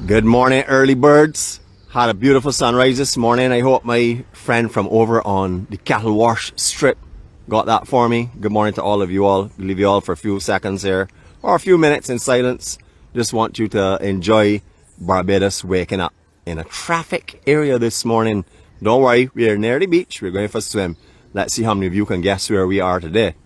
Good morning, early birds. Had a beautiful sunrise this morning. I hope my friend from over on the Cattle Wash Strip got that for me. Good morning to all of you all. Leave you all for a few seconds here, or a few minutes in silence. Just want you to enjoy Barbados waking up in a traffic area this morning. Don't worry, we are near the beach. We're going for a swim. Let's see how many of you can guess where we are today.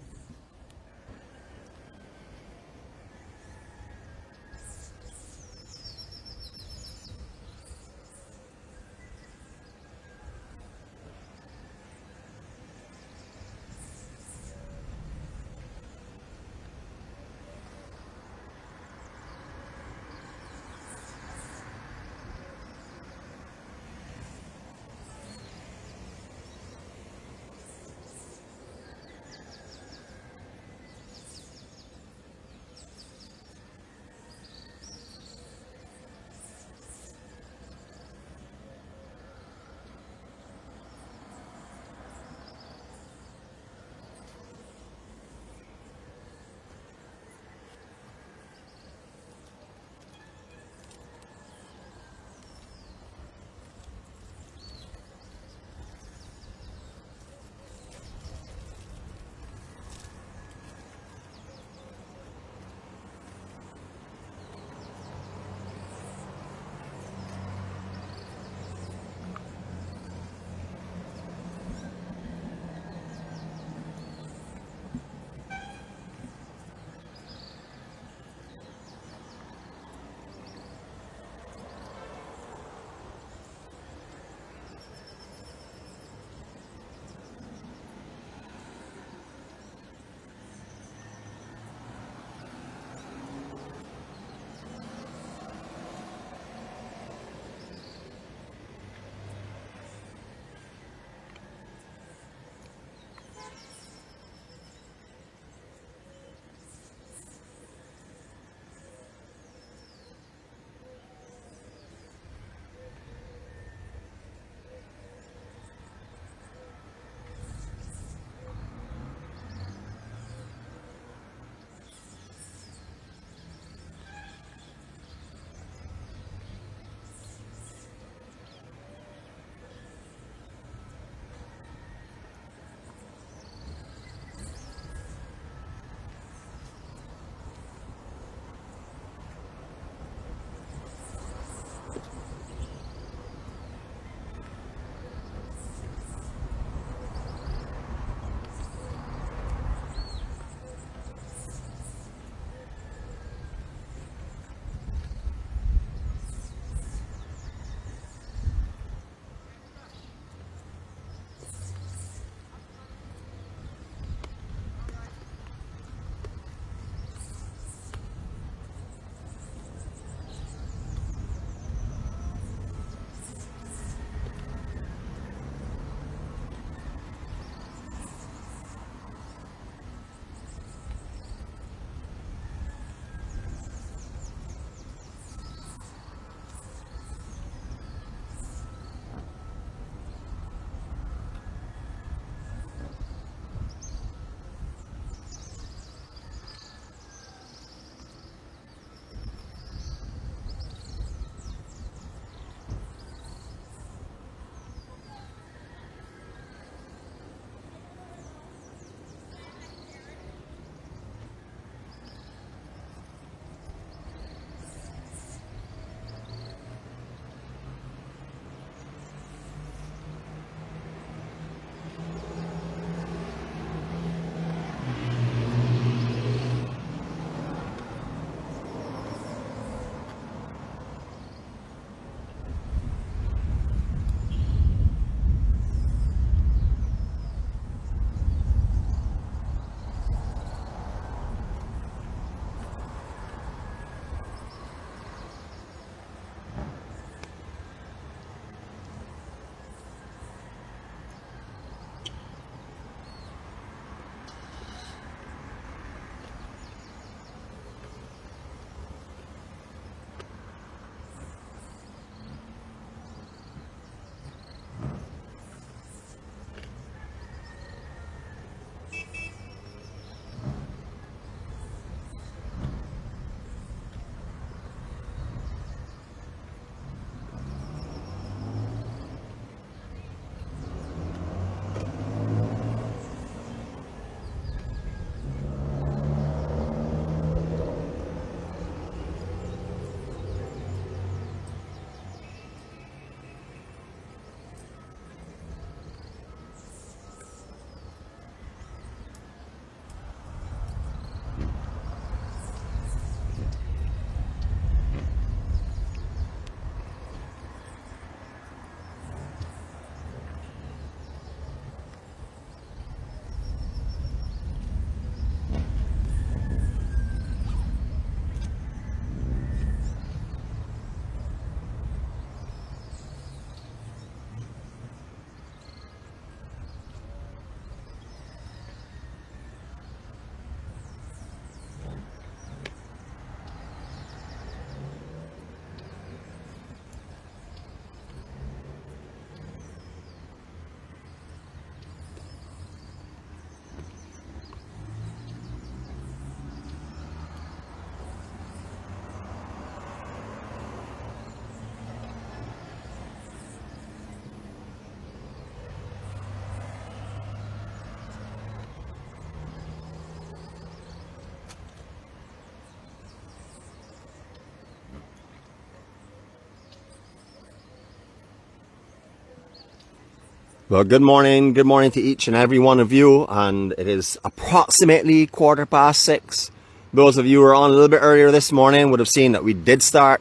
Well, good morning to each and every one of you, and it is approximately 6:15. Those of you who are on a little bit earlier this morning would have seen that we did start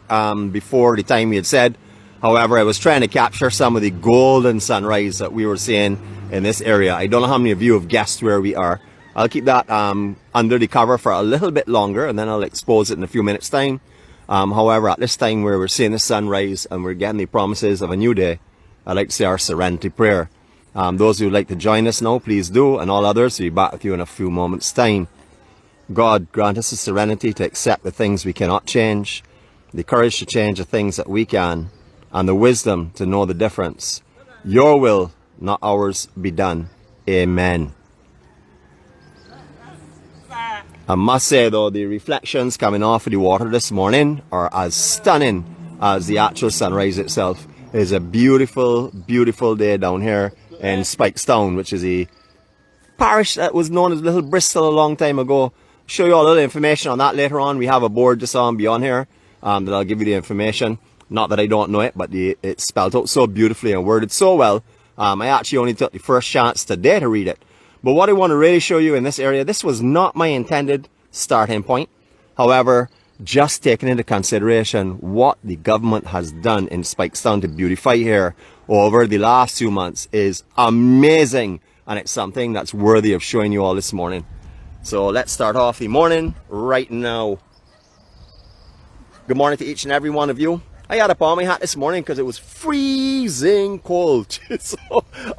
before the time we had said. However, I was trying to capture some of the golden sunrise that we were seeing in this area. I don't know how many of you have guessed where we are. I'll keep that under the cover for a little bit longer, and then I'll expose it in a few minutes time. However, at this time where we're seeing the sunrise and we're getting the promises of a new day, I'd like to say our serenity prayer. Those who would like to join us now, please do, and all others, we'll be back with you in a few moments' time. God, grant us the serenity to accept the things we cannot change, the courage to change the things that we can, and the wisdom to know the difference. Your will, not ours, be done. Amen. I must say though, the reflections coming off of the water this morning are as stunning as the actual sunrise itself. It is a beautiful, beautiful day down here in Speightstown, which is a parish that was known as Little Bristol a long time ago. Show you all a little information on that later on. We have a board just on beyond here that I'll give you the information. Not that I don't know it, but it's spelled out so beautifully and worded so well. I actually only took the first chance today to read it. But what I want to really show you in this area, this was not my intended starting point. However, just taking into consideration what the government has done in Speightstown to beautify here over the last 2 months is amazing, and it's something that's worthy of showing you all this morning. So let's start off the morning right now. Good morning to each and every one of you. I had a palmy hat this morning because it was freezing cold. So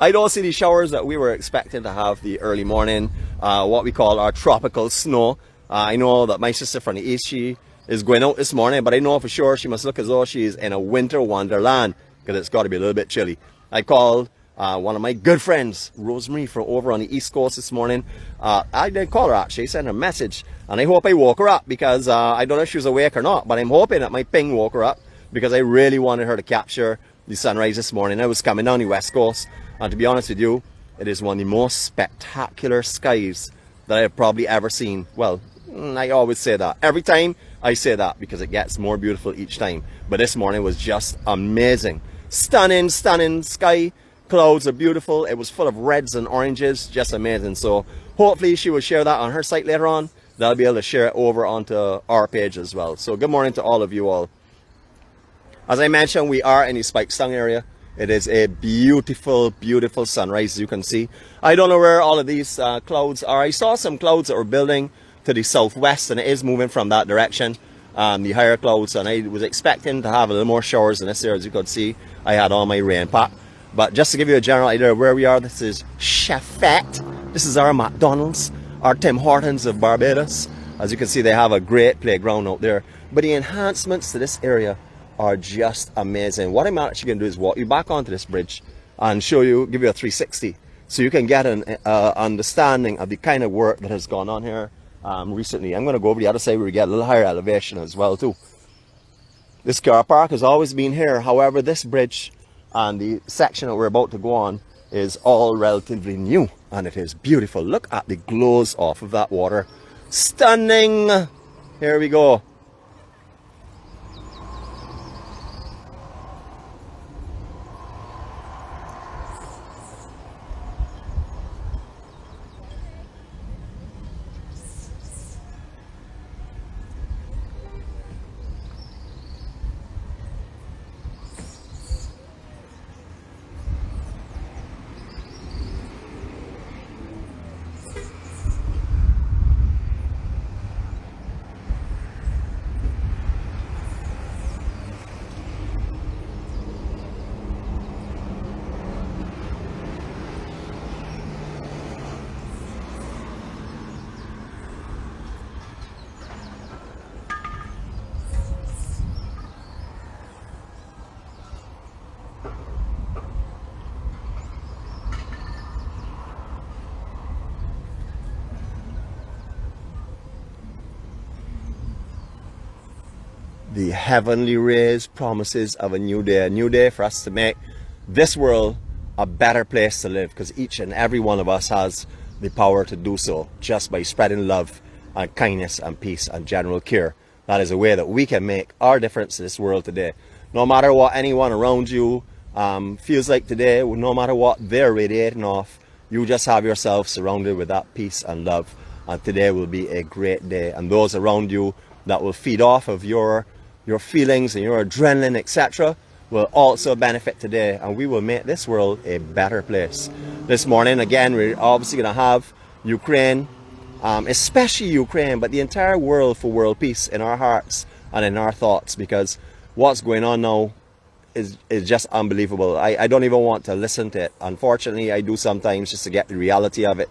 I don't see the showers that we were expecting to have the early morning, what we call our tropical snow. I know that my sister from the east, she is going out this morning, but I know for sure she must look as though she's in a winter wonderland because it's got to be a little bit chilly. I called one of my good friends, Rosemary, from over on the east coast this morning. I did call her actually, sent her a message, and I hope I woke her up because I don't know if she was awake or not, but I'm hoping that my ping woke her up because I really wanted her to capture the sunrise this morning. I was coming down the west coast, and to be honest with you, it is one of the most spectacular skies that I have probably ever seen. Well, I always say that. Every time I say that because it gets more beautiful each time. But this morning was just amazing. Stunning, stunning sky. Clouds are beautiful. It was full of reds and oranges. Just amazing. So hopefully she will share that on her site later on. They'll be able to share it over onto our page as well. So good morning to all of you all. As I mentioned, we are in the Spikestown area. It is a beautiful, beautiful sunrise, as you can see. I don't know where all of these clouds are. I saw some clouds that were building to the southwest, and it is moving from that direction, the higher clouds, and I was expecting to have a little more showers in this area. As you could see, I had all my rain pack. But just to give you a general idea of where we are, this is Chefette. This is our McDonald's, our Tim Hortons of Barbados. As you can see, they have a great playground out there. But the enhancements to this area are just amazing. What I'm actually going to do is walk you back onto this bridge and show you, give you a 360, so you can get an understanding of the kind of work that has gone on here recently. I'm going to go over the other side where we get a little higher elevation as well too. This car park has always been here. However, this bridge and the section that we're about to go on is all relatively new, and it is beautiful. Look at the glows off of that water. Stunning. Here we go. The heavenly rays, promises of a new day for us to make this world a better place to live, because each and every one of us has the power to do so just by spreading love and kindness and peace and general care. That is a way that we can make our difference in this world today. No matter what anyone around you Feels like today, no matter what they're radiating off, you just have yourself surrounded with that peace and love. And today will be a great day. And those around you that will feed off of your feelings and your adrenaline, etc., will also benefit today. And we will make this world a better place. This morning, again, we're obviously going to have Ukraine, especially Ukraine, but the entire world for world peace in our hearts and in our thoughts, because what's going on now is just unbelievable. I don't even want to listen to it. Unfortunately, I do sometimes, just to get the reality of it,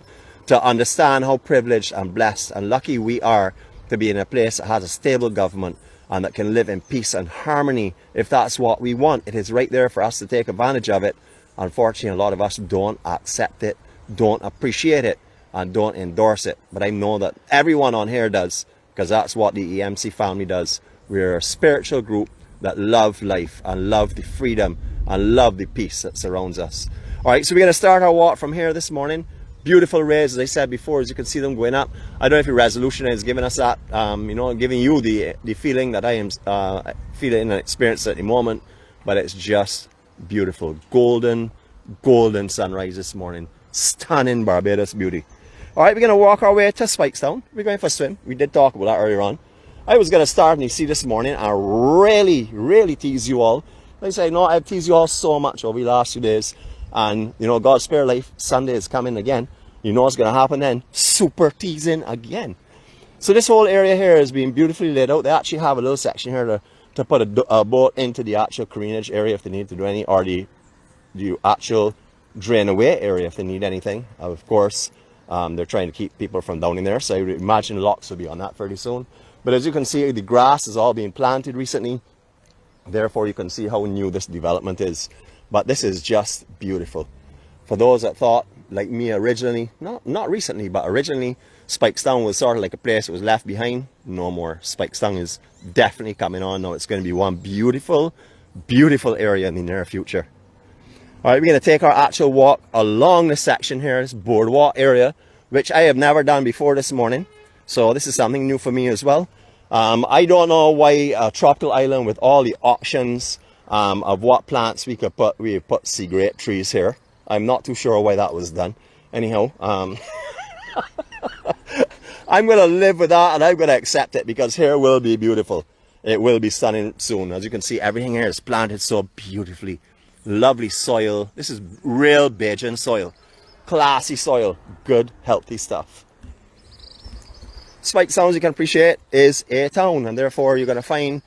to understand how privileged and blessed and lucky we are to be in a place that has a stable government and that can live in peace and harmony. If that's what we want, it is right there for us to take advantage of it. Unfortunately, a lot of us don't accept it, don't appreciate it, and don't endorse it. But I know that everyone on here does, because that's what the EMC family does. We're a spiritual group that love life and love the freedom and love the peace that surrounds us. All right, so we're going to start our walk from here this morning. Beautiful rays, as I said before, as you can see them going up. I don't know if your resolution is giving us that, giving you the feeling that I am feeling and experiencing at the moment, but it's just beautiful. Golden sunrise this morning. Stunning Barbados beauty. All right, we're going to walk our way to Speightstown. We're going for a swim. We did talk about that earlier on. I was going to start, and you see this morning, and really tease you all. Like I say, no, I've teased you all so much over the last few days. And, God's spare life, Sunday is coming again. You know what's going to happen then? Super teasing again. So this whole area here is being beautifully laid out. They actually have a little section here to put a boat into the actual careenage area if they need to do any, or the actual drain away area if they need anything. Of course, they're trying to keep people from down in there. So I would imagine locks will be on that fairly soon. But as you can see, the grass is all being planted recently. Therefore, you can see how new this development is. But this is just beautiful. For those that thought, like me originally, not recently, but originally, Spikestown was sort of like a place that was left behind. No more. Spikestown is definitely coming on now. It's going to be one beautiful area in the near future. All right, we're going to take our actual walk along this section here, this boardwalk area, which I have never done before this morning. So this is something new for me as well. I don't know why a tropical island with all the options of what plants we could put. We put sea grape trees here. I'm not too sure why that was done. Anyhow, I'm going to live with that, and I'm going to accept it, because here will be beautiful. It will be stunning soon. As you can see, everything here is planted so beautifully. Lovely soil. This is real Bajan soil. Classy soil. Good, healthy stuff. Speightstown, as you can appreciate, is a town, and therefore you're going to find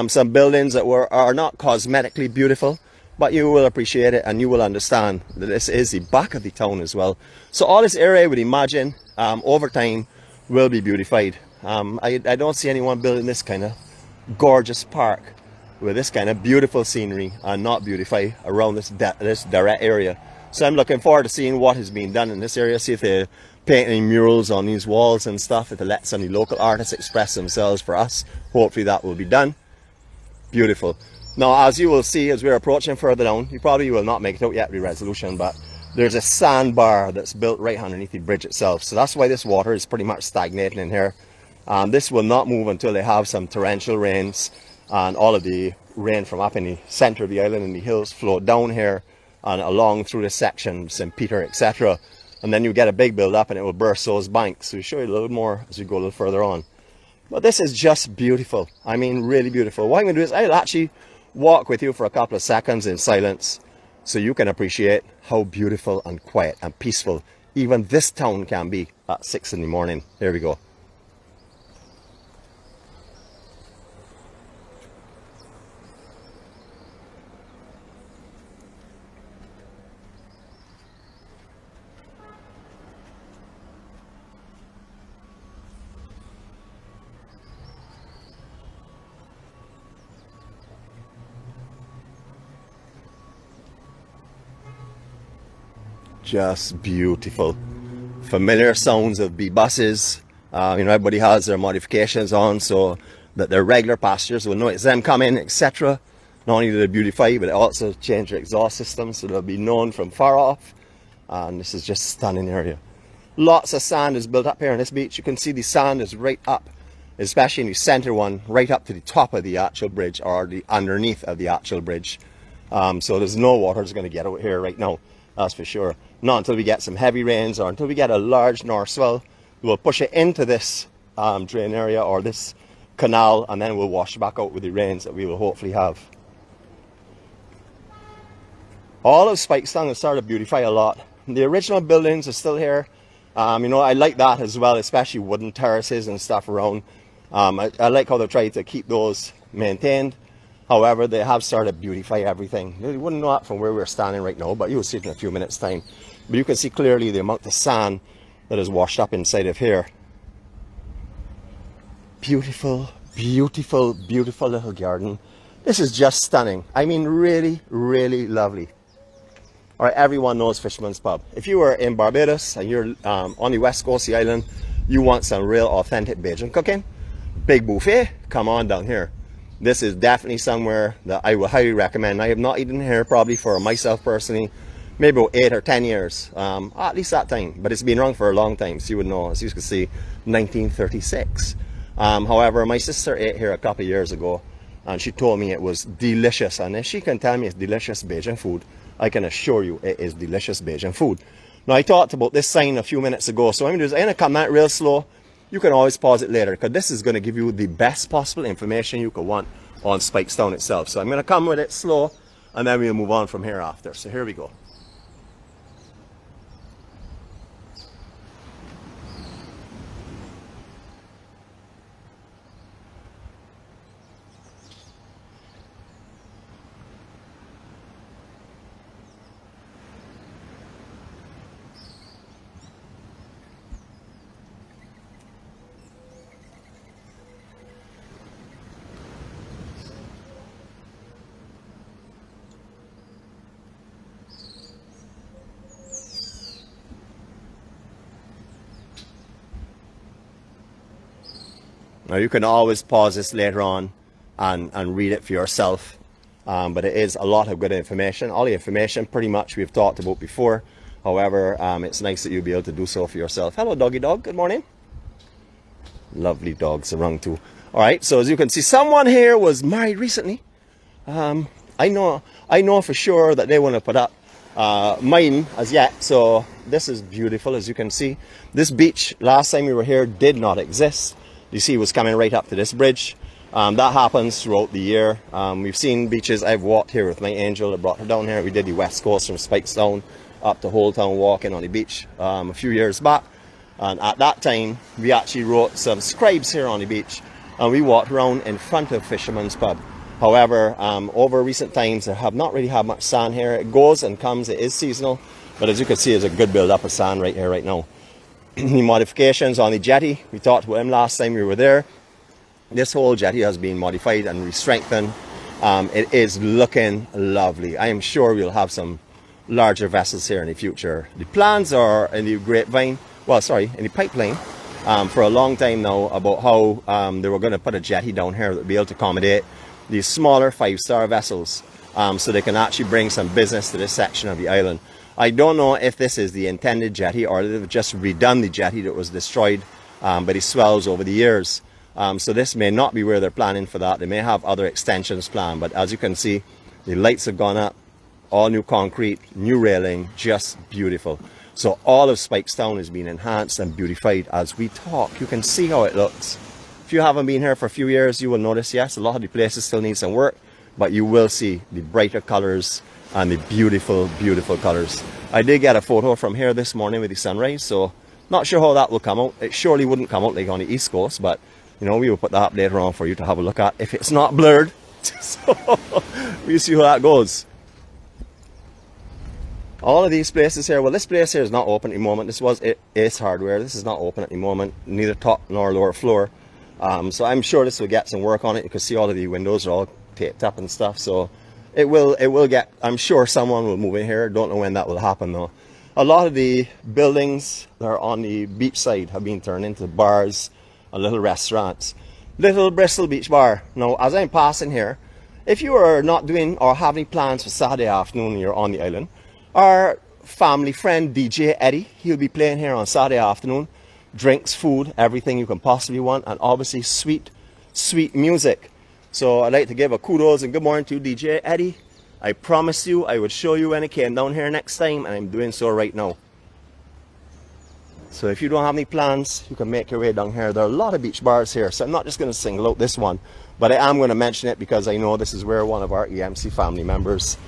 some buildings that are not cosmetically beautiful, but you will appreciate it and you will understand that this is the back of the town as well. So all this area, I would imagine, over time will be beautified. I don't see anyone building this kind of gorgeous park with this kind of beautiful scenery and not beautify around this direct area. So I'm looking forward to seeing what is being done in this area, see if they're painting murals on these walls and stuff, if they let some of the local artists express themselves for us. Hopefully that will be done. Beautiful. Now, as you will see as we're approaching further down, you probably will not make it out yet with resolution, but there's a sandbar that's built right underneath the bridge itself. So that's why this water is pretty much stagnating in here. This will not move until they have some torrential rains, and all of the rain from up in the center of the island and the hills flow down here and along through this section, St. Peter, etc. And then you get a big build up and it will burst those banks. So we'll show you a little more as we go a little further on. But this is just beautiful. I mean, really beautiful. What I'm going to do is I'll actually walk with you for a couple of seconds in silence so you can appreciate how beautiful and quiet and peaceful even this town can be at 6 in the morning. Here we go. Just beautiful. Familiar sounds of bee buses. Everybody has their modifications on so that their regular passengers will know it's them coming, etc. Not only do they beautify, but they also change their exhaust system so they'll be known from far off. And this is just a stunning area. Lots of sand is built up here on this beach. You can see the sand is right up, especially in the center one, right up to the top of the actual bridge, or the underneath of the actual bridge. So there's no water that's going to get out here right now, that's for sure. Not until we get some heavy rains or until we get a large north swell. We'll push it into this drain area or this canal, and then we'll wash back out with the rains that we will hopefully have. All of Speightstown has started to beautify a lot. The original buildings are still here. You know, I like that as well, especially wooden terraces and stuff around. I like how they try to keep those maintained. However, they have started to beautify everything. You wouldn't know that from where we're standing right now, but you'll see it in a few minutes' time. But you can see clearly the amount of sand that is washed up inside of here. Beautiful, beautiful, beautiful little garden. This is just stunning. I mean, really, really lovely. All right, everyone knows Fisherman's Pub. If you were in Barbados and you're on the west coast of the island, you want some real authentic Bajan cooking, big buffet, come on down here. This is definitely somewhere that I would highly recommend. I have not eaten here probably for myself personally, maybe about 8 or 10 years, at least that time. But it's been around for a long time, so you would know. As you can see, 1936. However, my sister ate here a couple of years ago, and she told me it was delicious. And if she can tell me it's delicious Bajan food, I can assure you it is delicious Bajan food. Now, I talked about this sign a few minutes ago, so I'm going to comment real slow. You can always pause it later, because this is going to give you the best possible information you could want on Spikestown itself. So I'm going to come with it slow, and then we'll move on from here after. So here we go. Now you can always pause this later on and read it for yourself, but it is a lot of good information. All the information pretty much we've talked about before. However, it's nice that you'll be able to do so for yourself. Hello doggy dog, good morning. Lovely dogs around too. Alright, so as you can see, someone here was married recently. I know for sure that they want to put up mine as yet. So this is beautiful. As you can see, this beach last time we were here did not exist. You see it was coming right up to this bridge. That happens throughout the year. We've seen beaches. I've walked here with my angel that brought her down here. We did the west coast from Speightstown up to Whole Town walking on the beach a few years back. And at that time, we actually wrote some scribes here on the beach, and we walked around in front of Fisherman's Pub. However, over recent times, there have not really had much sand here. It goes and comes. It is seasonal, but as you can see, there's a good build-up of sand right here right now. The modifications on the jetty, we talked about them last time we were there. This whole jetty has been modified and re-strengthened. It is looking lovely. I am sure we'll have some larger vessels here in the future. The plans are in the grapevine, well sorry, in the pipeline for a long time now about how they were going to put a jetty down here that would be able to accommodate these smaller 5-star vessels, so they can actually bring some business to this section of the island. I don't know if this is the intended jetty or they've just redone the jetty that was destroyed by the swells over the years. So this may not be where they're planning for that. They may have other extensions planned, but as you can see, the lights have gone up, all new concrete, new railing, just beautiful. So all of Speightstown is being enhanced and beautified as we talk. You can see how it looks. If you haven't been here for a few years, you will notice, yes, a lot of the places still need some work, but you will see the brighter colors and the beautiful, beautiful colors. I did get a photo from here this morning with the sunrise, so not sure how that will come out. It surely wouldn't come out like on the East Coast, but you know, we will put that up later on for you to have a look at if it's not blurred. So we'll see how that goes. All of these places here, well, this place here is not open at the moment. This was Ace Hardware. This is not open at the moment, neither top nor lower floor. So I'm sure this will get some work on it. You can see all of the windows are all taped up and stuff, so it will get, I'm sure someone will move in here. Don't know when that will happen though. A lot of the buildings that are on the beach side have been turned into bars and little restaurants. Little Bristol Beach Bar. Now, as I'm passing here, if you are not doing or have any plans for Saturday afternoon and you're on the island, our family friend DJ Eddie, he'll be playing here on Saturday afternoon. Drinks, food, everything you can possibly want, and obviously sweet, sweet music. So I'd like to give a kudos and good morning to DJ Eddie. I promised you I would show you when I came down here next time, and I'm doing so right now. So if you don't have any plans, you can make your way down here. There are a lot of beach bars here, so I'm not just going to single out this one, but I am going to mention it because I know this is where one of our EMC family members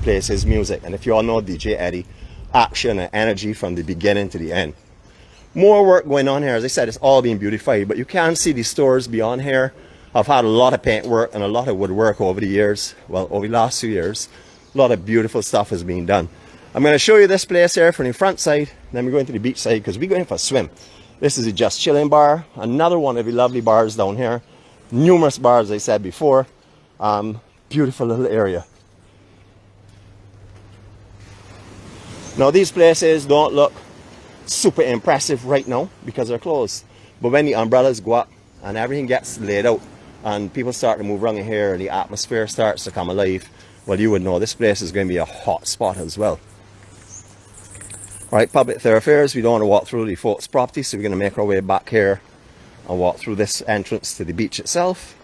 plays his music. And if you all know DJ Eddie, action and energy from the beginning to the end. More work going on here. As I said, it's all being beautified, but you can see the stores beyond here. I've had a lot of paint work and a lot of woodwork over the years. Well, over the last 2 years, a lot of beautiful stuff is being done. I'm going to show you this place here from the front side, then we're going to the beach side because we're going for a swim. This is the Just Chilling Bar, another one of the lovely bars down here. Numerous bars, as I said before. Beautiful little area. Now these places don't look super impressive right now because they're closed. But when the umbrellas go up and everything gets laid out and people start to move around in here and the atmosphere starts to come alive, well, you would know this place is going to be a hot spot as well. Alright, public thoroughfares, we don't want to walk through the folks' property, so we're going to make our way back here and walk through this entrance to the beach itself.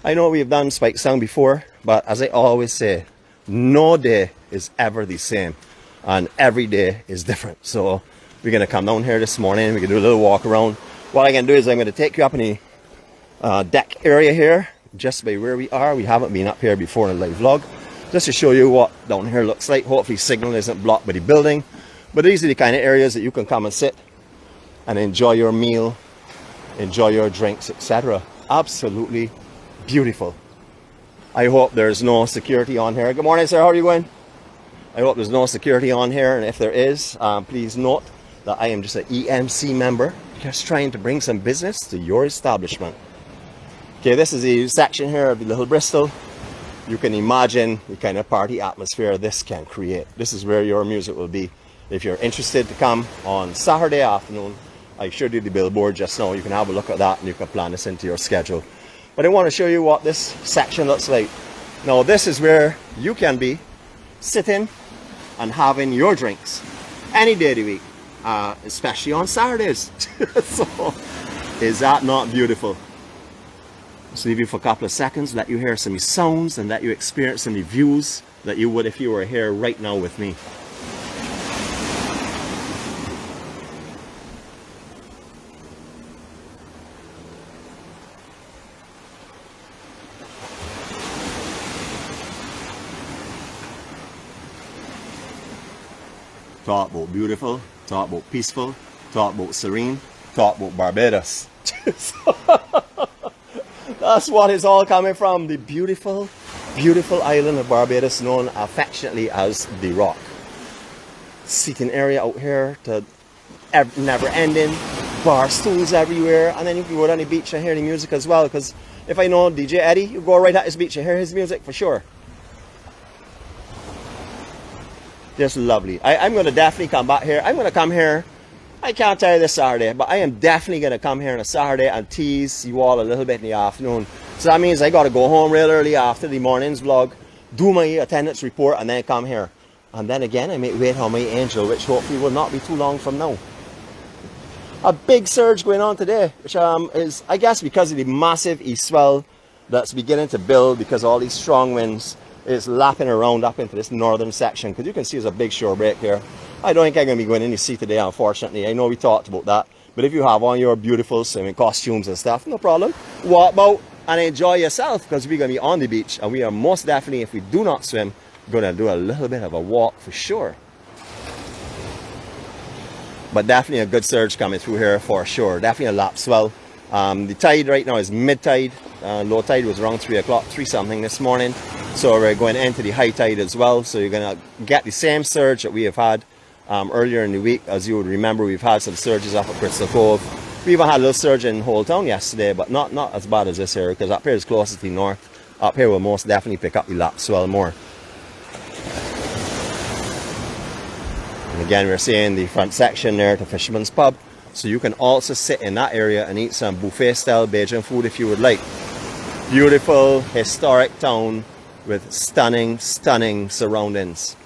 I know we've done Speightstown before, but as I always say, no day is ever the same and every day is different. So we're going to come down here this morning, we can do a little walk around. What I'm going to do is I'm going to take you up in the deck area here, just by where we are. We haven't been up here before in a live vlog, just to show you what down here looks like. Hopefully signal isn't blocked by the building, but these are the kind of areas that you can come and sit and enjoy your meal, enjoy your drinks, etc. Absolutely beautiful. I hope there's no security on here. Good morning, sir, how are you going? I hope there's no security on here, and if there is, please note that I am just an EMC member, just trying to bring some business to your establishment. Okay, this is the section here of the Little Bristol. You can imagine the kind of party atmosphere this can create. This is where your music will be. If you're interested to come on Saturday afternoon, I showed you the billboard just now. You can have a look at that and you can plan this into your schedule. But I want to show you what this section looks like. Now this is where you can be sitting and having your drinks any day of the week, especially on Saturdays. So, is that not beautiful? Just leave you for a couple of seconds, let you hear some sounds and let you experience some views that you would if you were here right now with me. Talk about beautiful, talk about peaceful, talk about serene, talk about Barbados. That's what it's all coming from. The beautiful, beautiful island of Barbados, known affectionately as the Rock. Seating area out here to never ending, bar stools everywhere, and then you can go down the beach and hear the music as well. Because if I know DJ Eddie, you go right at his beach and hear his music for sure. Just lovely. I'm going to definitely come back here. I'm going to come here. I can't tell you this Saturday, but I am definitely going to come here on a Saturday and tease you all a little bit in the afternoon. So that means I got to go home real early after the morning's vlog, do my attendance report, and then come here. And then again, I may wait on my angel, which hopefully will not be too long from now. A big surge going on today, which is, I guess, because of the massive east swell that's beginning to build because all these strong winds is lapping around up into this northern section, because you can see there's a big shore break here. I don't think I'm going to be going in to sea today, unfortunately. I know we talked about that, but if you have on your beautiful swimming costumes and stuff, no problem. Walk out and enjoy yourself, because we're going to be on the beach, and we are most definitely, if we do not swim, going to do a little bit of a walk for sure. But definitely a good surge coming through here for sure. Definitely a lap swell. The tide right now is mid-tide. Low tide was around 3 o'clock, 3 something this morning. So we're going into the high tide as well. So you're going to get the same surge that we have had earlier in the week. As you would remember, we've had some surges up at Crystal Cove. We even had a little surge in Whole Town yesterday, but not as bad as this here, because up here is closest to the north. Up here will most definitely pick up the lap swell more. And again, we're seeing the front section there to Fisherman's Pub. So you can also sit in that area and eat some buffet style Bajan food if you would like. Beautiful, historic town with stunning, stunning surroundings.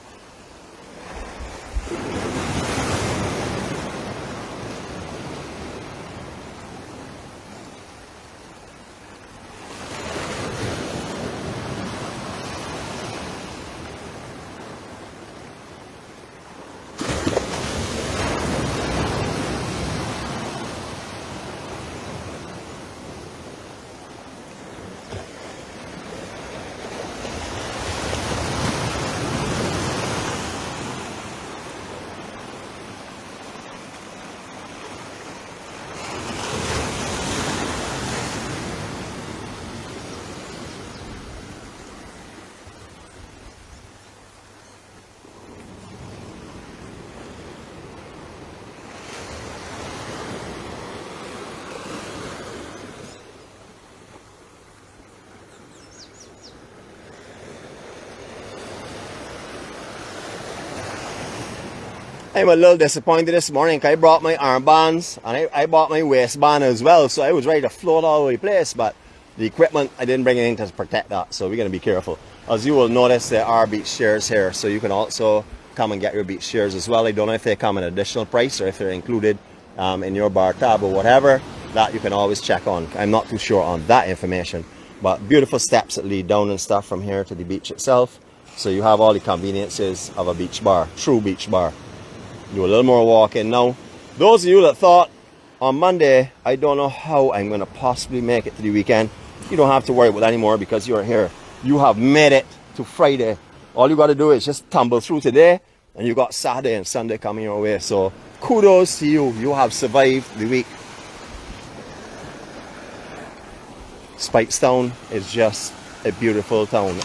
I'm a little disappointed this morning. I brought my armbands and I bought my waistband as well, so I was ready to float all over the place, but the equipment, I didn't bring anything to protect that, so we're going to be careful. As you will notice, there are beach chairs here, so you can also come and get your beach chairs as well. I don't know if they come at an additional price or if they're included in your bar tab or whatever. That you can always check on. I'm not too sure on that information, but beautiful steps that lead down and stuff from here to the beach itself. So you have all the conveniences of a beach bar, true beach bar. Do a little more walking now. Those of you that thought on Monday, I don't know how I'm going to possibly make it to the weekend, you don't have to worry about that anymore because you're here. You have made it to Friday. All you got to do is just tumble through today, and you got Saturday and Sunday coming your way. So kudos to you. You have survived the week. Speightstown is just a beautiful town.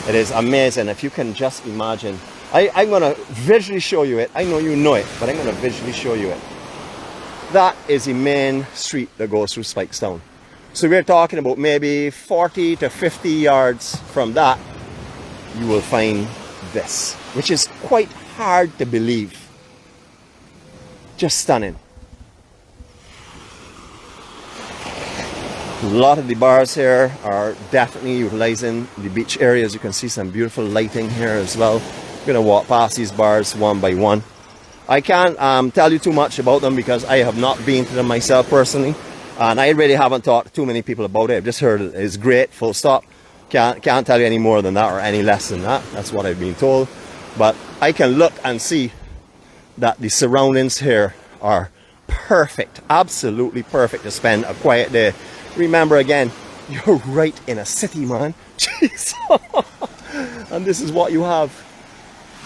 It is amazing. If you can just imagine. I'm going to visually show you it. I know you know it, but I'm going to visually show you it. That is the main street that goes through Spikestown. So we're talking about maybe 40 to 50 yards from that, you will find this, which is quite hard to believe. Just stunning. A lot of the bars here are definitely utilizing the beach areas. You can see some beautiful lighting here as well. I'm going to walk past these bars one by one. I can't tell you too much about them because I have not been to them myself personally. And I really haven't talked to too many people about it. I've just heard it's great, full stop. Can't tell you any more than that or any less than that. That's what I've been told. But I can look and see that the surroundings here are perfect, absolutely perfect to spend a quiet day. Remember again, you're right in a city, man. Jeez. And this is what you have.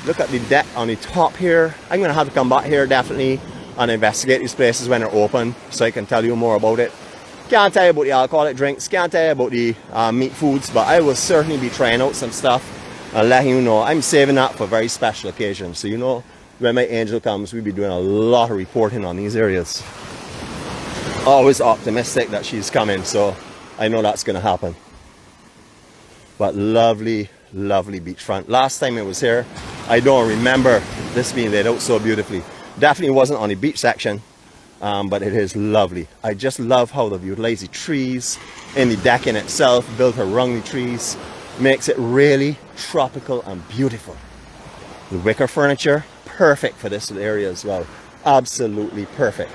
Look at the deck on the top here. I'm going to have to come back here definitely and investigate these places when they're open so I can tell you more about it. Can't tell you about the alcoholic drinks, can't tell you about the meat foods, but I will certainly be trying out some stuff and letting you know. I'm saving that for very special occasions. So you know, when my angel comes, we'll be doing a lot of reporting on these areas. Always optimistic that she's coming, so I know that's going to happen. But lovely, lovely beachfront. Last time I was here, I don't remember this being laid out so beautifully. Definitely wasn't on the beach section, but it is lovely. I just love how they've utilized the trees in the deck in itself, built around the trees, makes it really tropical and beautiful. The wicker furniture, perfect for this area as well. Absolutely perfect.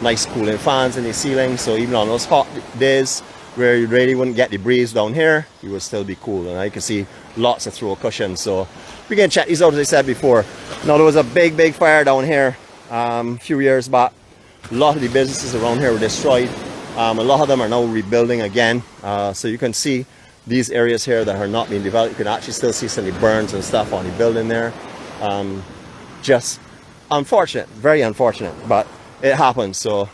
Nice cooling fans in the ceiling, so even on those hot days where you really wouldn't get the breeze down here, you will still be cool. And I can see lots of throw cushions, so we can check these out as I said before. Now there was a big fire down here a few years back. A lot of the businesses around here were destroyed. A lot of them are now rebuilding again, so you can see these areas here that are not being developed. You can actually still see some of the burns and stuff on the building there. Just unfortunate, very unfortunate, but it happens. So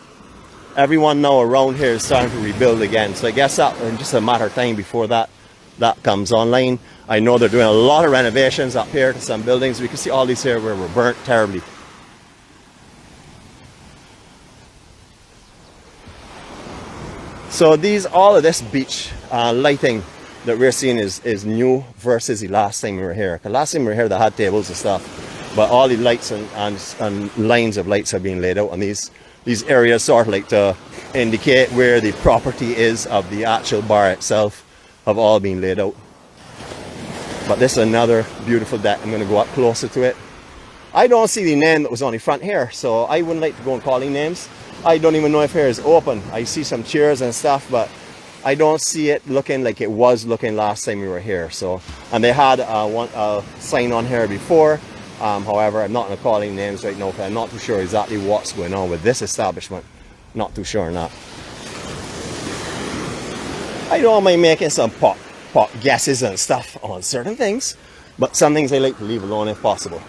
everyone now around here is starting to rebuild again, so I guess that in just a matter of time before that comes online. I know they're doing a lot of renovations up here to some buildings. We can see all these here where were burnt terribly. So all of this beach lighting that we're seeing is new versus the last time we were here. The last time we were here they had tables and stuff, but all the lights and lines of lights are being laid out on these areas, sort of like to indicate where the property is of the actual bar itself, have all been laid out. But this is another beautiful deck. I'm going to go up closer to it. I don't see the name that was on the front here, so I wouldn't like to go and call any names. I don't even know if here is open. I see some chairs and stuff, but I don't see it looking like it was looking last time we were here. So, and they had a sign on here before. However, I'm not going to call any names right now because I'm not too sure exactly what's going on with this establishment. Not too sure on that. I don't mind making some pot guesses and stuff on certain things, but some things I like to leave alone if possible.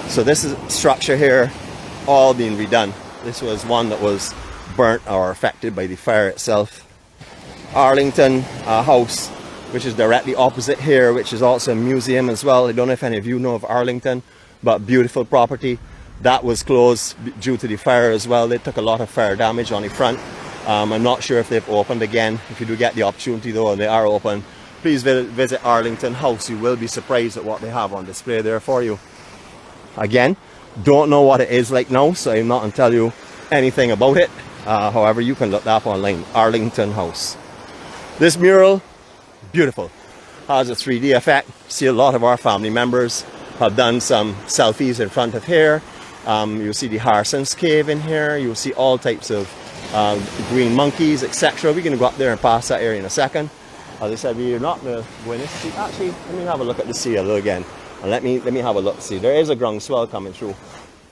So this is structure here, all being redone. This was one that was burnt or affected by the fire itself. Arlington House, which is directly opposite here, which is also a museum as well. I don't know if any of you know of Arlington, but beautiful property. That was closed due to the fire as well. They took a lot of fire damage on the front. I'm not sure if they've opened again. If you do get the opportunity though, and they are open, please visit Arlington House. You will be surprised at what they have on display there for you. Again, don't know what it is like now, so I'm not going to tell you anything about it. However, you can look that up online. Arlington House. This mural, beautiful. Has a 3D effect. See, a lot of our family members have done some selfies in front of here. You'll see the Harrison's Cave in here. You'll see all types of green monkeys, etc. We're going to go up there and pass that area in a second. As I said, we're not going to go in this sea. Actually, let me have a look at the sea a little again. And let me have a look. See, there is a groundswell coming through.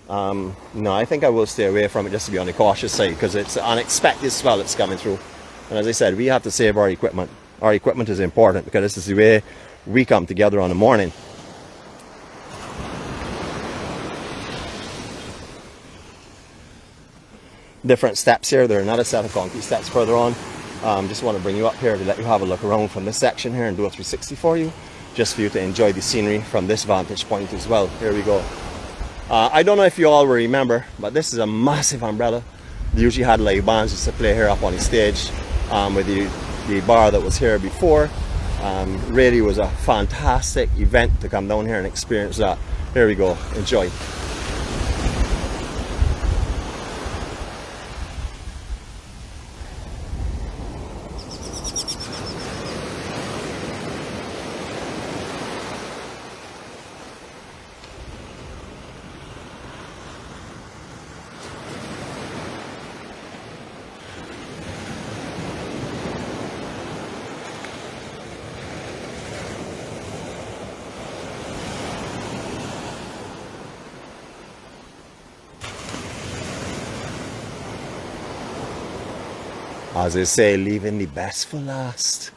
No, I think I will stay away from it just to be on the cautious side, because it's an unexpected swell that's coming through. And as I said, we have to save our equipment. Our equipment is important because this is the way we come together on the morning. Different steps here. There are another set of concrete steps further on. Just want to bring you up here to let you have a look around from this section here and do a 360 for you, just for you to enjoy the scenery from this vantage point as well. Here we go. I don't know if you all will remember, but this is a massive umbrella. They usually had live bands just to play here up on the stage with the bar that was here before. Really was a fantastic event to come down here and experience that. Here we go. Enjoy. As they say, leaving the best for last.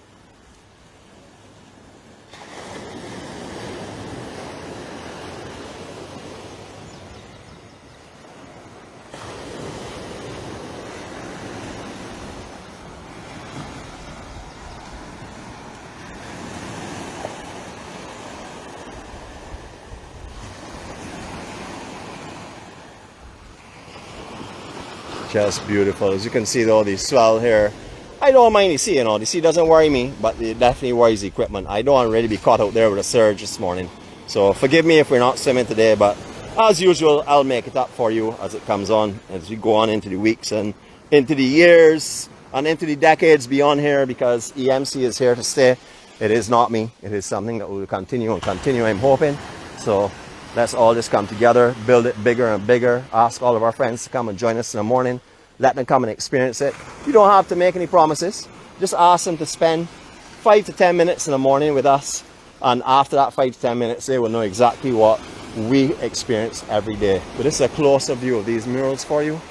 Just beautiful. As you can see though, the swell here, I don't mind the sea, you know, the sea doesn't worry me, but it definitely worries the equipment. I don't want to really be caught out there with a surge this morning. So forgive me if we're not swimming today, but as usual, I'll make it up for you as it comes on, as we go on into the weeks and into the years and into the decades beyond here, because EMC is here to stay. It is not me. It is something that will continue and continue, I'm hoping. So let's all just come together, build it bigger and bigger, ask all of our friends to come and join us in the morning, let them come and experience it. You don't have to make any promises, just ask them to spend 5 to 10 minutes in the morning with us, and after that 5 to 10 minutes they will know exactly what we experience every day. But this is a closer view of these murals for you.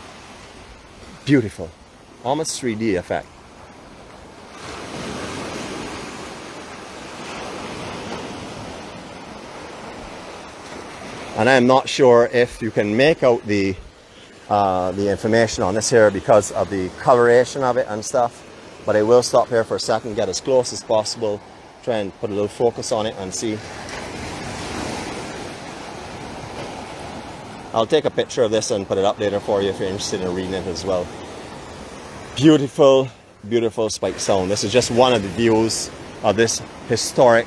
Beautiful, almost 3D effect. And I'm not sure if you can make out the information on this here because of the coloration of it and stuff, but I will stop here for a second, get as close as possible, try and put a little focus on it and see. I'll take a picture of this and put it up later for you if you're interested in reading it as well. Beautiful, beautiful Speightstown. This is just one of the views of this historic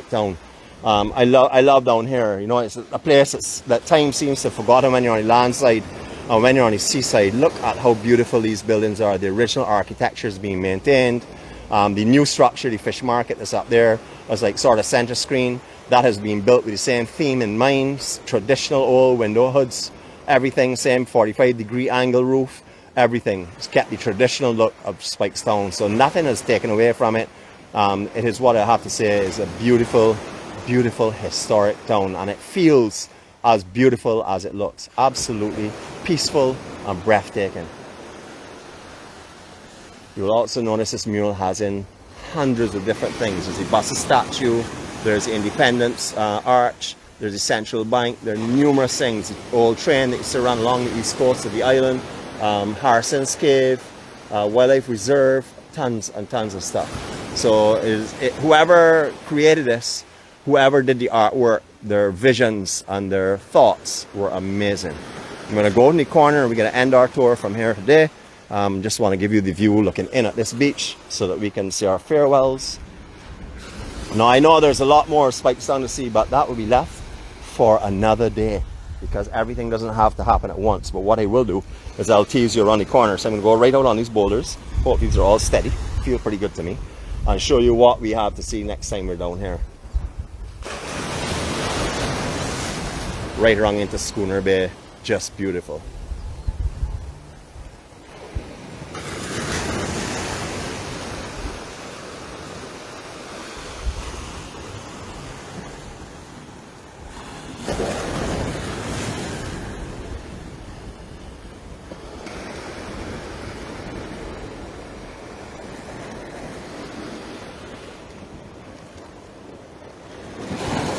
town. I love down here. You know, it's a place that time seems to have forgotten when you're on the land side and when you're on the seaside. Look at how beautiful these buildings are. The original architecture is being maintained. The new structure, the fish market that's up there, was like sort of center screen. That has been built with the same theme in mind. Traditional old window hoods, everything same 45-degree angle roof. Everything. It's kept the traditional look of Speightstown. So nothing is taken away from it. It is, what I have to say, is a beautiful historic town, and it feels as beautiful as it looks. Absolutely peaceful and breathtaking. You'll also notice this mural has in hundreds of different things. There's the Buses statue, there's the Independence Arch, there's the Central Bank, there are numerous things. The old train that used to run along the east coast of the island, Harrison's Cave, Wildlife Reserve, tons and tons of stuff. So whoever created this, whoever did the artwork, their visions and their thoughts were amazing. I'm going to go in the corner and we're going to end our tour from here today. Just want to give you the view looking in at this beach so that we can see our farewells. Now I know there's a lot more Speightstown to see, but that will be left for another day. because everything doesn't have to happen at once. But what I will do is I'll tease you around the corner. So I'm going to go right out on these boulders. Hope these are all steady. Feel pretty good to me. And show you what we have to see next time we're down here. Right around into Schooner Bay. Just beautiful.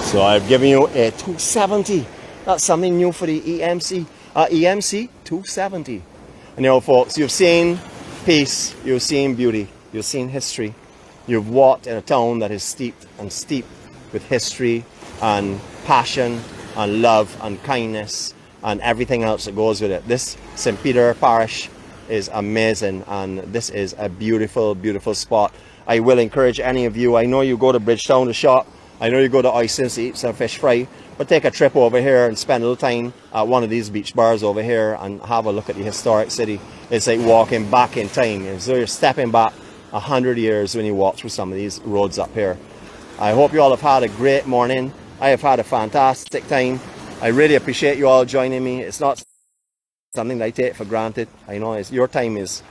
So I've given you a 270. That's something new for the EMC. EMC 270. And you know, folks, you've seen peace, you've seen beauty, you've seen history. You've walked in a town that is steeped with history and passion and love and kindness and everything else that goes with it. This St. Peter parish is amazing, and this is a beautiful, beautiful spot. I will encourage any of you, I know you go to Bridgetown to shop, I know you go to Oysters to eat some fish fry, but take a trip over here and spend a little time at one of these beach bars over here and have a look at the historic city. It's like walking back in time. So you're stepping back 100 years when you walk through some of these roads up here. I hope you all have had a great morning. I have had a fantastic time. I really appreciate you all joining me. It's not something that I take for granted. I know your time is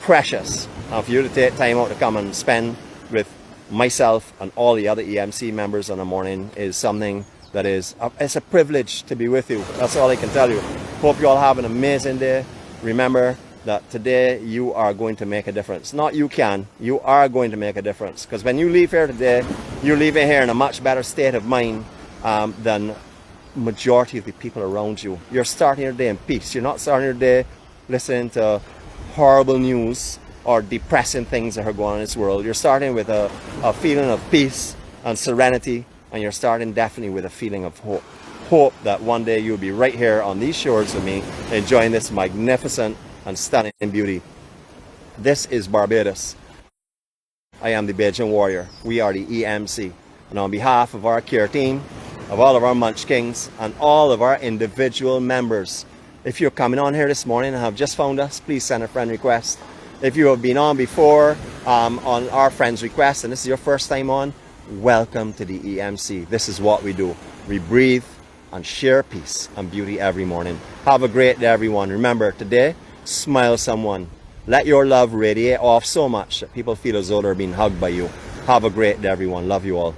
precious. And for you to take time out to come and spend with myself and all the other EMC members on the morning is something that is, it's a privilege to be with you. That's all I can tell you. Hope you all have an amazing day. Remember that today you are going to make a difference. Not you can, you are going to make a difference. Because when you leave here today, you're leaving here in a much better state of mind than majority of the people around you. You're starting your day in peace. You're not starting your day listening to horrible news or depressing things that are going on in this world. You're starting with a feeling of peace and serenity, and you're starting definitely with a feeling of hope. Hope that one day you'll be right here on these shores with me, enjoying this magnificent and stunning beauty. This is Barbados. I am the Bajan Warrior. We are the EMC. And on behalf of our care team, of all of our Munch Kings, and all of our individual members, if you're coming on here this morning and have just found us, please send a friend request. If you have been on before on our friend's request and this is your first time on, welcome to the EMC. This is what we do. We breathe and share peace and beauty every morning. Have a great day, everyone. Remember, today, smile someone. Let your love radiate off so much that people feel as though they're being hugged by you. Have a great day, everyone. Love you all.